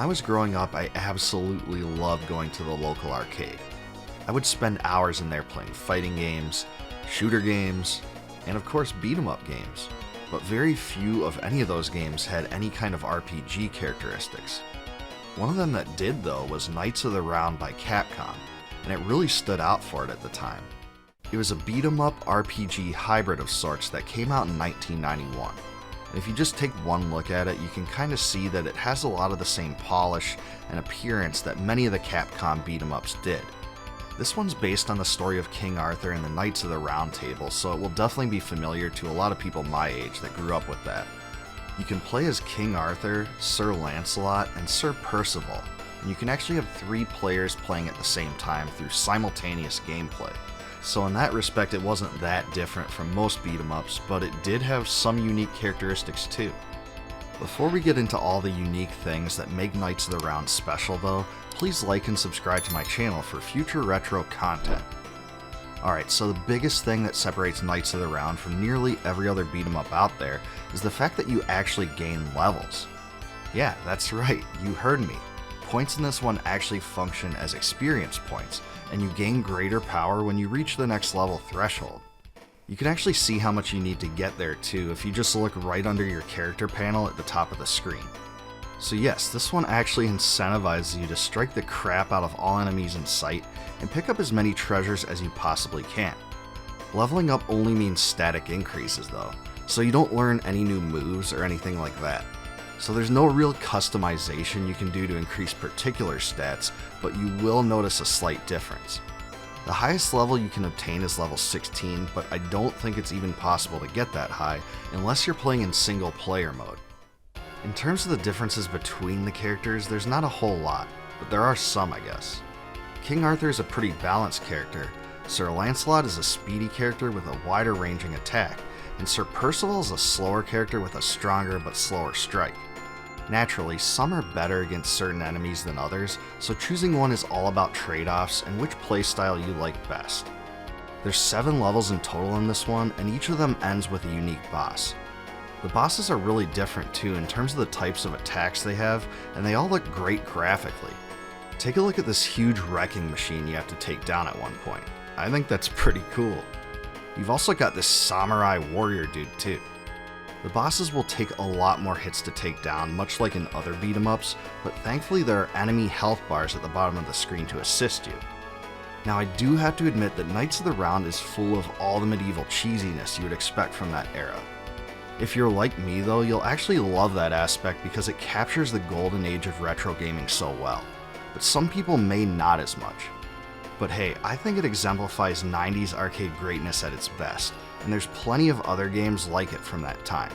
I was growing up, I absolutely loved going to the local arcade. I would spend hours in there playing fighting games, shooter games, and of course beat 'em up games. But very few of any of those games had any kind of RPG characteristics. One of them that did though was Knights of the Round by Capcom, and it really stood out for it at the time. It was a beat 'em up RPG hybrid of sorts that came out in 1991. And if you just take one look at it, you can kind of see that it has a lot of the same polish and appearance that many of the Capcom beat 'em ups did. This one's based on the story of King Arthur and the Knights of the Round Table, so it will definitely be familiar to a lot of people my age that grew up with that. You can play as King Arthur, Sir Lancelot, and Sir Percival, and you can actually have 3 players playing at the same time through simultaneous gameplay. So in that respect, it wasn't that different from most beat 'em ups, but it did have some unique characteristics too. Before we get into all the unique things that make Knights of the Round special though, please like and subscribe to my channel for future retro content. Alright, so the biggest thing that separates Knights of the Round from nearly every other beat 'em up out there is the fact that you actually gain levels. Yeah, that's right, you heard me. Points in this one actually function as experience points, and you gain greater power when you reach the next level threshold. You can actually see how much you need to get there too if you just look right under your character panel at the top of the screen. So yes, this one actually incentivizes you to strike the crap out of all enemies in sight and pick up as many treasures as you possibly can. Leveling up only means static increases though, so you don't learn any new moves or anything like that. So there's no real customization you can do to increase particular stats, but you will notice a slight difference. The highest level you can obtain is level 16, but I don't think it's even possible to get that high unless you're playing in single player mode. In terms of the differences between the characters, there's not a whole lot, but there are some I guess. King Arthur is a pretty balanced character, Sir Lancelot is a speedy character with a wider ranging attack, and Sir Percival is a slower character with a stronger but slower strike. Naturally, some are better against certain enemies than others, so choosing one is all about trade-offs and which playstyle you like best. There's 7 levels in total in this one, and each of them ends with a unique boss. The bosses are really different too in terms of the types of attacks they have, and they all look great graphically. Take a look at this huge wrecking machine you have to take down at one point. I think that's pretty cool. You've also got this samurai warrior dude too. The bosses will take a lot more hits to take down, much like in other beat 'em ups, but thankfully there are enemy health bars at the bottom of the screen to assist you. Now I do have to admit that Knights of the Round is full of all the medieval cheesiness you would expect from that era. If you're like me though, you'll actually love that aspect because it captures the golden age of retro gaming so well, but some people may not as much. But hey, I think it exemplifies 90s arcade greatness at its best, and there's plenty of other games like it from that time.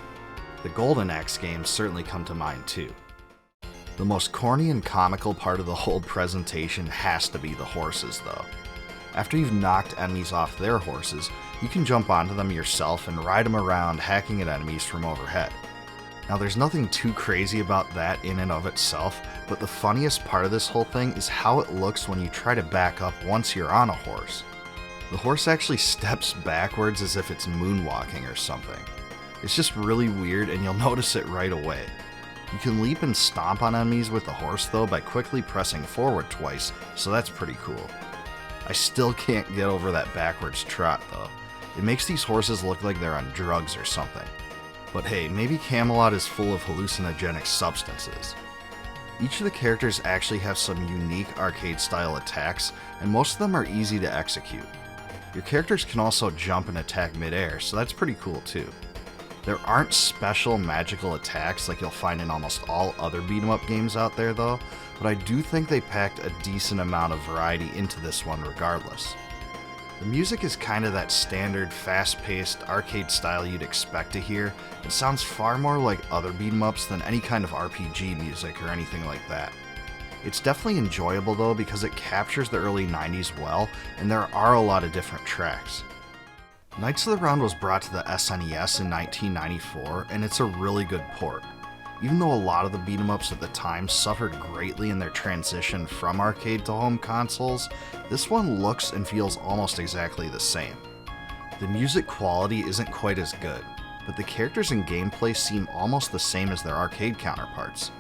The Golden Axe games certainly come to mind too. The most corny and comical part of the whole presentation has to be the horses though. After you've knocked enemies off their horses, you can jump onto them yourself and ride them around hacking at enemies from overhead. Now there's nothing too crazy about that in and of itself, but the funniest part of this whole thing is how it looks when you try to back up once you're on a horse. The horse actually steps backwards as if it's moonwalking or something. It's just really weird and you'll notice it right away. You can leap and stomp on enemies with the horse though by quickly pressing forward twice, so that's pretty cool. I still can't get over that backwards trot though. It makes these horses look like they're on drugs or something. But hey, maybe Camelot is full of hallucinogenic substances. Each of the characters actually have some unique arcade style attacks, and most of them are easy to execute. Your characters can also jump and attack midair, so that's pretty cool too. There aren't special magical attacks like you'll find in almost all other beat 'em up games out there though, but I do think they packed a decent amount of variety into this one regardless. The music is kind of that standard fast-paced arcade style you'd expect to hear. It sounds far more like other beat 'em ups than any kind of RPG music or anything like that. It's definitely enjoyable though because it captures the early 90s well, and there are a lot of different tracks. Knights of the Round was brought to the SNES in 1994, and it's a really good port. Even though a lot of the beat 'em ups at the time suffered greatly in their transition from arcade to home consoles, this one looks and feels almost exactly the same. The music quality isn't quite as good, but the characters and gameplay seem almost the same as their arcade counterparts.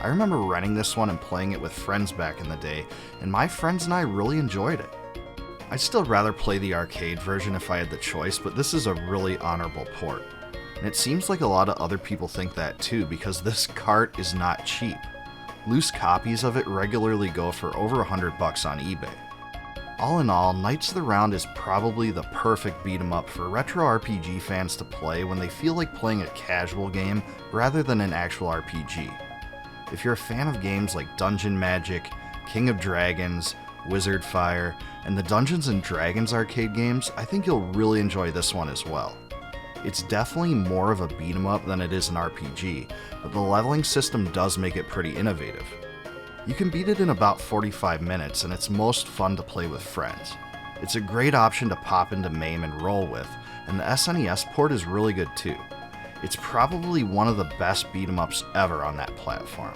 I remember renting this one and playing it with friends back in the day, and my friends and I really enjoyed it. I'd still rather play the arcade version if I had the choice, but this is a really honorable port. And it seems like a lot of other people think that too, because this cart is not cheap. Loose copies of it regularly go for over $100 on eBay. All in all, Knights of the Round is probably the perfect beat 'em up for retro RPG fans to play when they feel like playing a casual game rather than an actual RPG. If you're a fan of games like Dungeon Magic, King of Dragons, Wizard Fire, and the Dungeons & Dragons arcade games, I think you'll really enjoy this one as well. It's definitely more of a beat 'em up than it is an RPG, but the leveling system does make it pretty innovative. You can beat it in about 45 minutes, and it's most fun to play with friends. It's a great option to pop into MAME and roll with, and the SNES port is really good too. It's probably one of the best beat 'em ups ever on that platform.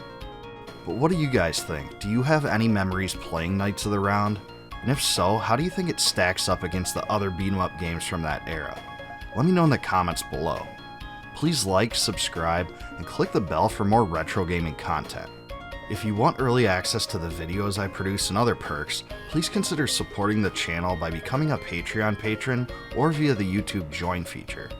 But what do you guys think? Do you have any memories playing Knights of the Round? And if so, how do you think it stacks up against the other beat 'em up games from that era? Let me know in the comments below. Please like, subscribe, and click the bell for more retro gaming content. If you want early access to the videos I produce and other perks, please consider supporting the channel by becoming a Patreon patron or via the YouTube Join feature.